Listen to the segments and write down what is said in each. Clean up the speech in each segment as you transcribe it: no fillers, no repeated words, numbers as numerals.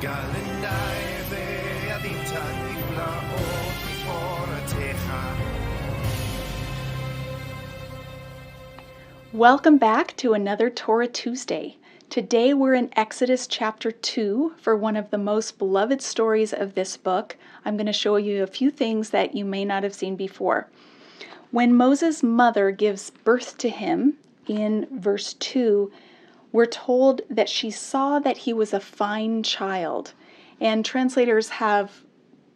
Galing daive aditan igla o oratecha. Welcome back to another Torah Tuesday. Today we're in Exodus chapter 2 for one of the most beloved stories of this book. I'm going to show you a few things that you may not have seen before. When Moses' mother gives birth to him, in verse 2, we're told that she saw that he was a fine child. And translators have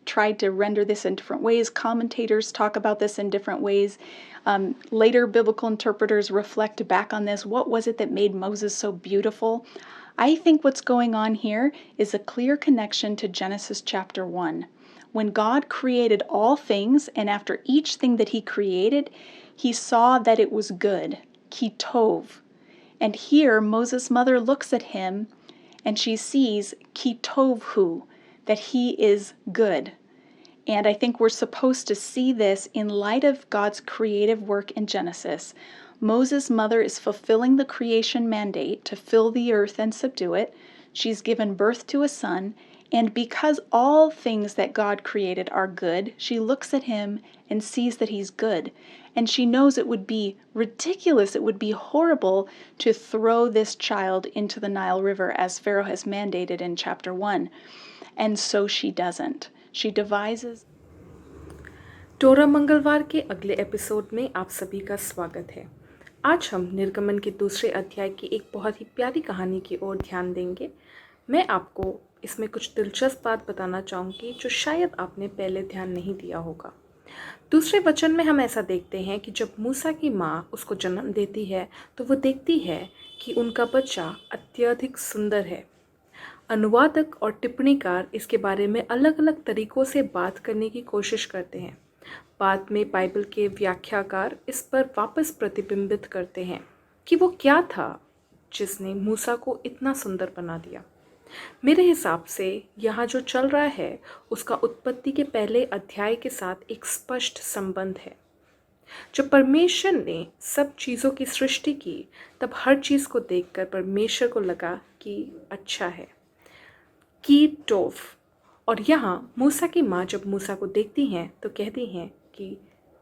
tried to render this in different ways. Commentators talk about this in different ways. Later biblical interpreters reflect back on this. What was it that made Moses so beautiful? I think what's going on here is a clear connection to Genesis chapter 1. When God created all things, and after each thing that he created, he saw that it was good, ki tov. And here Moses' mother looks at him and she sees ki tov hu, that he is good. And I think we're supposed to see this in light of God's creative work in Genesis. Moses' mother is fulfilling the creation mandate to fill the earth and subdue it. She's given birth to a son, and because all things that God created are good, she looks at him and sees that he's good. And she knows it would be ridiculous, it would be horrible to throw this child into the Nile River as Pharaoh has mandated in chapter 1. And so she doesn't. She devises. टोरा मंगलवार के अगले episode में आप सभी का स्वागत है। आज हम निर्गमन के दूसरे अध्याय की एक बहुत ही प्यारी कहानी की ओर ध्यान देंगे। मैं आपको इसमें कुछ दिलचस्प बात बताना चाहूँगी जो शायद आपने पहले ध्यान नहीं दिया होगा। दूसरे वचन में हम ऐसा देखते हैं कि जब मूसा की माँ उसको जन्म देती है तो वो देखती है कि उनका बच्चा अत्यधिक सुंदर है। अनुवादक और टिप्पणीकार इसके बारे में अलग अलग तरीक़ों से बात करने की कोशिश करते हैं। बाद में बाइबल के व्याख्याकार इस पर वापस प्रतिबिंबित करते हैं कि वो क्या था जिसने मूसा को इतना सुंदर बना दिया। मेरे हिसाब से यहाँ जो चल रहा है उसका उत्पत्ति के पहले अध्याय के साथ एक स्पष्ट संबंध है। जब परमेश्वर ने सब चीज़ों की सृष्टि की तब हर चीज़ को देखकर परमेश्वर को लगा कि अच्छा है, की टोव। और यहाँ मूसा की माँ जब मूसा को देखती हैं तो कहती हैं कि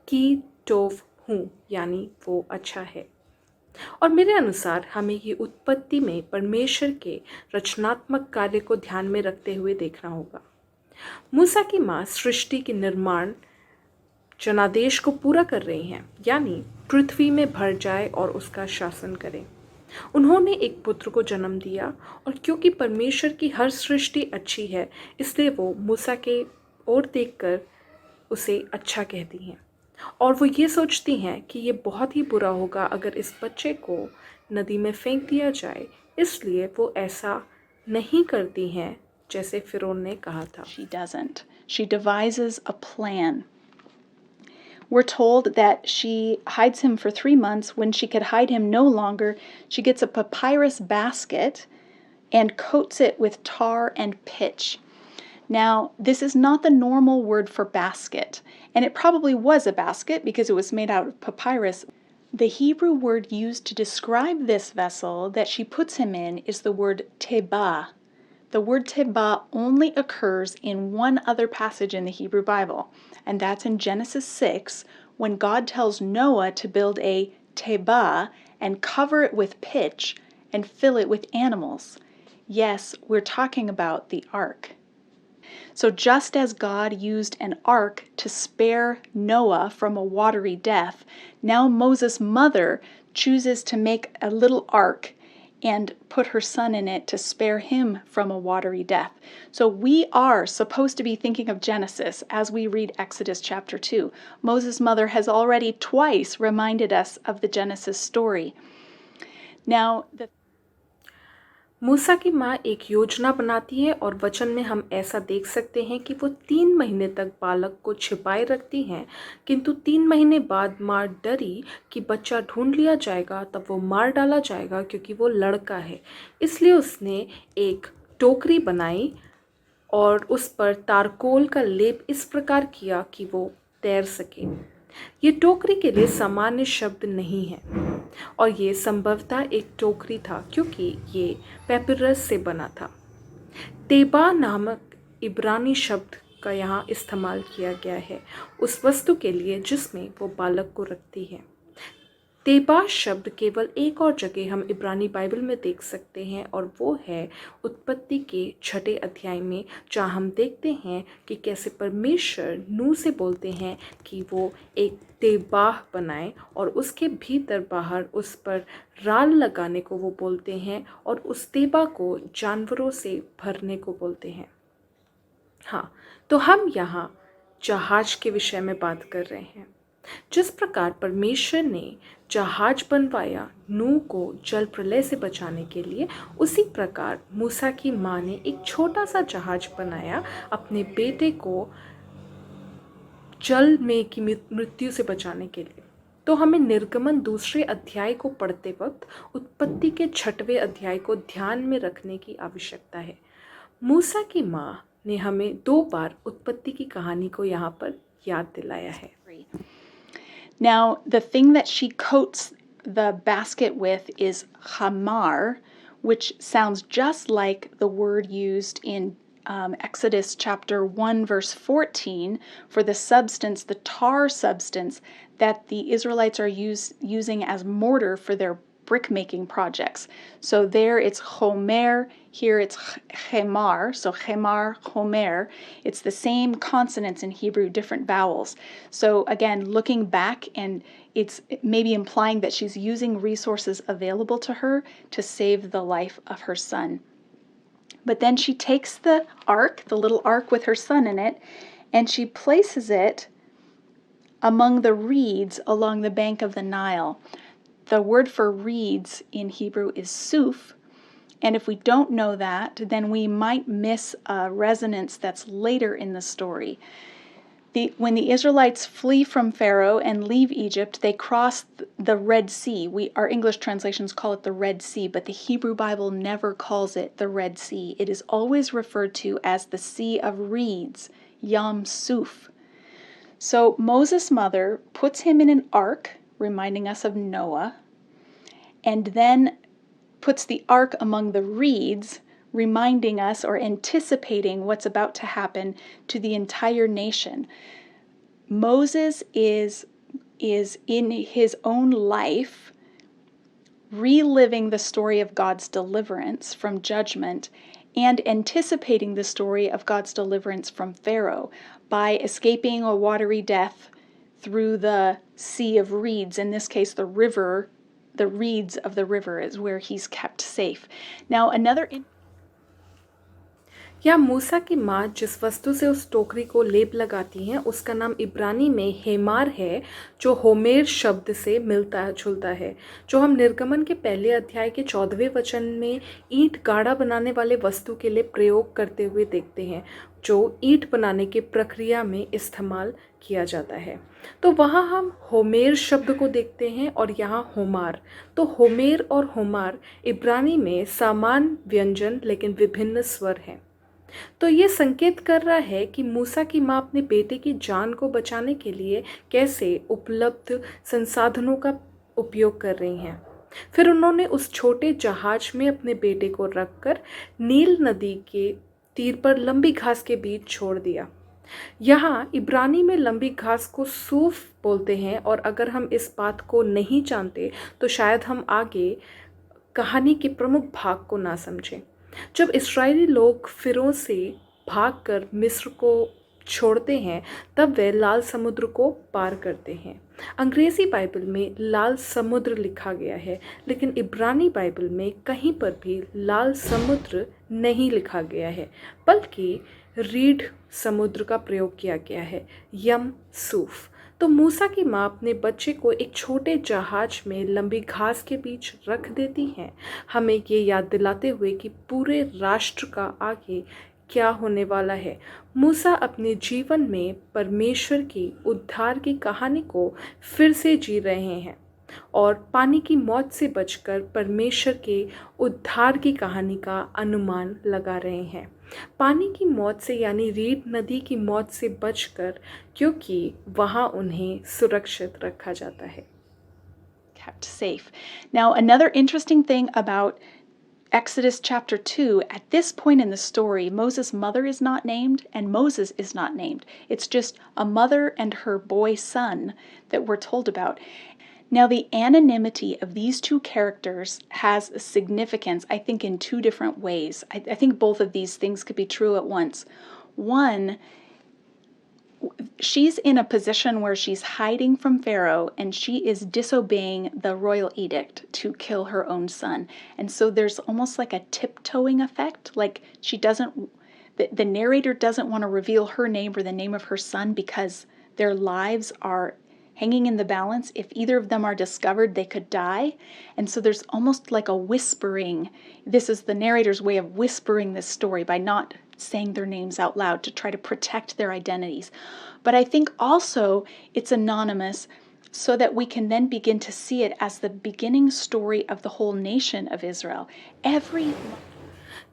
की टोव हूँ, यानी वो अच्छा है। और मेरे अनुसार हमें ये उत्पत्ति में परमेश्वर के रचनात्मक कार्य को ध्यान में रखते हुए देखना होगा। मूसा की माँ सृष्टि के निर्माण जनादेश को पूरा कर रही हैं, यानी पृथ्वी में भर जाए और उसका शासन करें। उन्होंने एक पुत्र को जन्म दिया और क्योंकि परमेश्वर की हर सृष्टि अच्छी है इसलिए वो मूसा के ओर देखकर उसे अच्छा कहती हैं और वो ये सोचती हैं कि ये बहुत ही बुरा होगा अगर इस बच्चे को नदी में फेंक दिया जाए, इसलिए वो ऐसा नहीं करती हैं जैसे फिरौन ने कहा था। She doesn't. She devises a plan. We're told that she hides him for 3 months. When she could hide him no longer, she gets a papyrus basket and coats it with tar and pitch. Now, this is not the normal word for basket, and it probably was a basket because it was made out of papyrus. The Hebrew word used to describe this vessel that she puts him in is the word teba. The word teba only occurs in one other passage in the Hebrew Bible, and that's in Genesis 6, when God tells Noah to build a teba and cover it with pitch and fill it with animals. Yes, we're talking about the ark. So just as God used an ark to spare Noah from a watery death, now Moses' mother chooses to make a little ark and put her son in it to spare him from a watery death. So we are supposed to be thinking of Genesis as we read Exodus chapter 2. Moses' mother has already twice reminded us of the Genesis story. Now, मूसा की माँ एक योजना बनाती है और वचन में हम ऐसा देख सकते हैं कि वो 3 महीने तक बालक को छिपाए रखती हैं, किंतु 3 महीने बाद माँ डरी कि बच्चा ढूंढ लिया जाएगा, तब वो मार डाला जाएगा क्योंकि वो लड़का है। इसलिए उसने एक टोकरी बनाई और उस पर तारकोल का लेप इस प्रकार किया कि वो तैर सके। ये टोकरी के लिए सामान्य शब्द नहीं है और ये संभवतः एक टोकरी था क्योंकि ये पेपिरस से बना था। तेबा नामक इब्रानी शब्द का यहाँ इस्तेमाल किया गया है उस वस्तु के लिए जिसमें वो बालक को रखती है। तेबा शब्द केवल एक और जगह हम इब्रानी बाइबल में देख सकते हैं और वो है उत्पत्ति के 6 अध्याय में, जहाँ हम देखते हैं कि कैसे परमेश्वर नूह से बोलते हैं कि वो एक तेबाह बनाए और उसके भीतर बाहर उस पर राल लगाने को वो बोलते हैं और उस तेबा को जानवरों से भरने को बोलते हैं। हाँ, तो हम यहाँ जहाज के विषय में बात कर रहे हैं। जिस प्रकार परमेश्वर ने जहाज बनवाया नूह को जल प्रलय से बचाने के लिए, उसी प्रकार मूसा की माँ ने एक छोटा सा जहाज बनाया अपने बेटे को जल में की मृत्यु से बचाने के लिए। तो हमें निर्गमन 2 अध्याय को पढ़ते वक्त उत्पत्ति के 6वें अध्याय को ध्यान में रखने की आवश्यकता है। मूसा की माँ ने हमें 2 बार उत्पत्ति की कहानी को यहाँ पर याद दिलाया है। Now, the thing that she coats the basket with is hamar, which sounds just like the word used in Exodus chapter 1, verse 14, for the substance, the tar substance that the Israelites are using as mortar for their brick-making projects. So there it's homer, here it's chemar, so chemar, homer. It's the same consonants in Hebrew, different vowels. So again, looking back, and it's maybe implying that she's using resources available to her to save the life of her son. But then she takes the ark, the little ark with her son in it, and she places it among the reeds along the bank of the Nile. The word for reeds in Hebrew is suf, and if we don't know that, then we might miss a resonance that's later in the story. When the Israelites flee from Pharaoh and leave Egypt, they cross the Red Sea. Our English translations call it the Red Sea, but the Hebrew Bible never calls it the Red Sea. It is always referred to as the Sea of Reeds, Yam Suf. So Moses' mother puts him in an ark, reminding us of Noah, and then puts the ark among the reeds, reminding us or anticipating what's about to happen to the entire nation. Moses is in his own life reliving the story of God's deliverance from judgment and anticipating the story of God's deliverance from Pharaoh by escaping a watery death through the Sea of Reeds. In this case, the river, the reeds of the river is where he's kept safe. Now, या मूसा की माँ जिस वस्तु से उस टोकरी को लेप लगाती हैं उसका नाम इब्रानी में हेमार है, जो होमेर शब्द से मिलता जुलता है, जो हम निर्गमन के 1 अध्याय के 14वें वचन में ईंट गाढ़ा बनाने वाले वस्तु के लिए प्रयोग करते हुए देखते हैं, जो ईंट बनाने की प्रक्रिया में इस्तेमाल किया जाता है। तो वहाँ हम होमेर शब्द को देखते हैं और यहाँ होमार। तो होमेर और होमार इब्रानी में समान व्यंजन लेकिन विभिन्न स्वर हैं। तो ये संकेत कर रहा है कि मूसा की माँ अपने बेटे की जान को बचाने के लिए कैसे उपलब्ध संसाधनों का उपयोग कर रही हैं। फिर उन्होंने उस छोटे जहाज में अपने बेटे को रखकर नील नदी के तीर पर लंबी घास के बीच छोड़ दिया। यहाँ इब्रानी में लंबी घास को सूफ बोलते हैं, और अगर हम इस बात को नहीं जानते तो शायद हम आगे कहानी के प्रमुख भाग को ना समझें। जब इस्राएली लोग फिरौन से भागकर मिस्र को छोड़ते हैं तब वे लाल समुद्र को पार करते हैं। अंग्रेज़ी बाइबल में लाल समुद्र लिखा गया है, लेकिन इब्रानी बाइबल में कहीं पर भी लाल समुद्र नहीं लिखा गया है, बल्कि रीड समुद्र का प्रयोग किया गया है, यम सूफ। तो मूसा की माँ अपने बच्चे को एक छोटे जहाज में लंबी घास के बीच रख देती हैं, हमें ये याद दिलाते हुए कि पूरे राष्ट्र का आगे क्या होने वाला है। मूसा अपने जीवन में परमेश्वर की उद्धार की कहानी को फिर से जी रहे हैं और पानी की मौत से बचकर परमेश्वर के उद्धार की कहानी का अनुमान लगा रहे हैं। पानी की मौत से यानी रीड नदी की मौत से बचकर, क्योंकि वहाँ उन्हें सुरक्षित रखा जाता है। Kept safe. Now, another interesting thing about Exodus chapter 2, at this point in the story, Moses' mother is not named and Moses is not named. It's just a mother and her boy son that we're told about. Now, the anonymity of these two characters has a significance, I think, in two different ways. I think both of these things could be true at once. One, she's in a position where she's hiding from Pharaoh and she is disobeying the royal edict to kill her own son. And so there's almost like a tiptoeing effect, like the narrator doesn't want to reveal her name or the name of her son because their lives are hanging in the balance. If either of them are discovered, they could die. And so there's almost like a whispering. This is the narrator's way of whispering this story by not saying their names out loud to try to protect their identities. But I think also it's anonymous so that we can then begin to see it as the beginning story of the whole nation of Israel.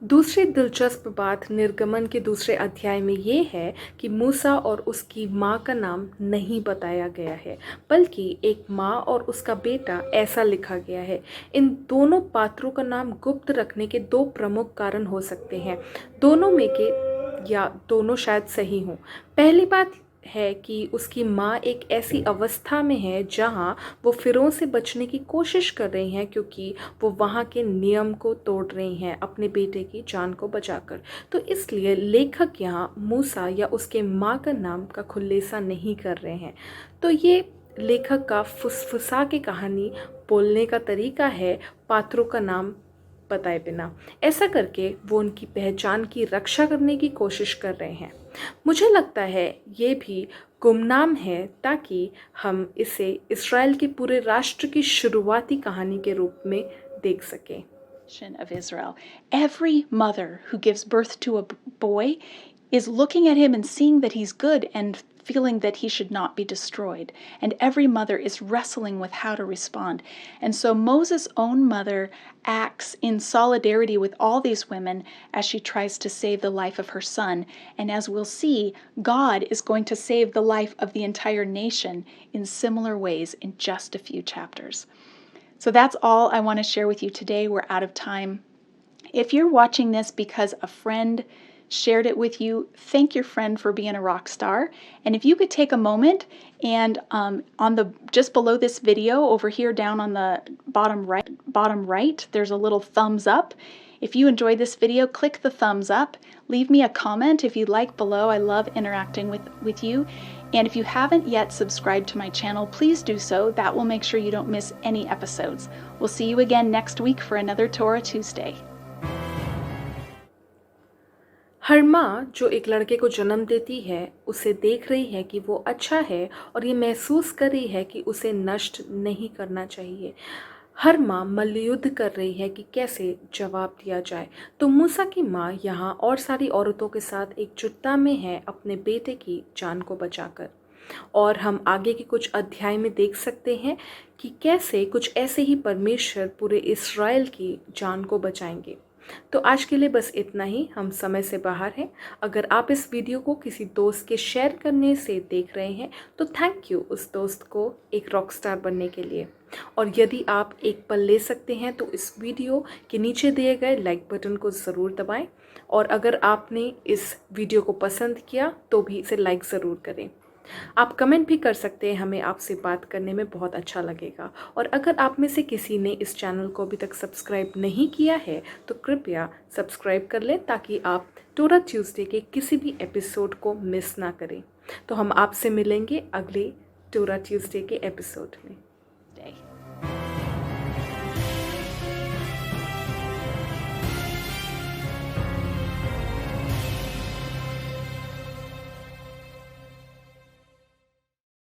दूसरी दिलचस्प बात निर्गमन के दूसरे अध्याय में ये है कि मूसा और उसकी माँ का नाम नहीं बताया गया है, बल्कि एक माँ और उसका बेटा ऐसा लिखा गया है। इन दोनों पात्रों का नाम गुप्त रखने के दो प्रमुख कारण हो सकते हैं, दोनों में के या दोनों शायद सही हों। पहली बात है कि उसकी माँ एक ऐसी अवस्था में है जहाँ वो फिरौन से बचने की कोशिश कर रही हैं, क्योंकि वो वहाँ के नियम को तोड़ रही हैं अपने बेटे की जान को बचाकर। तो इसलिए लेखक यहाँ मूसा या उसके माँ का नाम का खुलासा नहीं कर रहे हैं। तो ये लेखक का फुसफुसा के कहानी बोलने का तरीका है, पात्रों का नाम बताए बिना। ऐसा करके वो उनकी पहचान की रक्षा करने की कोशिश कर रहे हैं। मुझे लगता है ये भी गुमनाम है ताकि हम इसे इस्राएल के पूरे राष्ट्र की शुरुआती कहानी के रूप में देख सकें। Of Israel. Every mother who gives birth to a boy is looking at him and seeing that he's good and feeling that he should not be destroyed. And every mother is wrestling with how to respond. And so Moses' own mother acts in solidarity with all these women as she tries to save the life of her son. And as we'll see, God is going to save the life of the entire nation in similar ways in just a few chapters. So that's all I want to share with you today. We're out of time. If you're watching this because a friend shared it with you, thank your friend for being a rock star. And if you could take a moment and just below this video over here down on the bottom right, there's a little thumbs up. If you enjoyed this video, click the thumbs up. Leave me a comment if you'd like below. I love interacting with you. And if you haven't yet subscribed to my channel, please do so. That will make sure you don't miss any episodes. We'll see you again next week for another Torah Tuesday. हर माँ जो एक लड़के को जन्म देती है उसे देख रही है कि वो अच्छा है और ये महसूस कर रही है कि उसे नष्ट नहीं करना चाहिए। हर माँ मल्लयुद्ध कर रही है कि कैसे जवाब दिया जाए। तो मूसा की माँ यहाँ और सारी औरतों के साथ एकजुटता में है अपने बेटे की जान को बचाकर। और हम आगे के कुछ अध्याय में देख सकते हैं कि कैसे कुछ ऐसे ही परमेश्वर पूरे इस्राएल की जान को बचाएंगे। तो आज के लिए बस इतना ही, हम समय से बाहर हैं। अगर आप इस वीडियो को किसी दोस्त के शेयर करने से देख रहे हैं तो थैंक यू उस दोस्त को एक रॉक स्टार बनने के लिए। और यदि आप एक पल ले सकते हैं तो इस वीडियो के नीचे दिए गए लाइक बटन को ज़रूर दबाएं। और अगर आपने इस वीडियो को पसंद किया तो भी इसे लाइक ज़रूर करें। आप कमेंट भी कर सकते हैं, हमें आपसे बात करने में बहुत अच्छा लगेगा। और अगर आप में से किसी ने इस चैनल को अभी तक सब्सक्राइब नहीं किया है तो कृपया सब्सक्राइब कर लें ताकि आप टोरा ट्यूसडे के किसी भी एपिसोड को मिस ना करें। तो हम आपसे मिलेंगे अगले टोरा ट्यूसडे के एपिसोड में।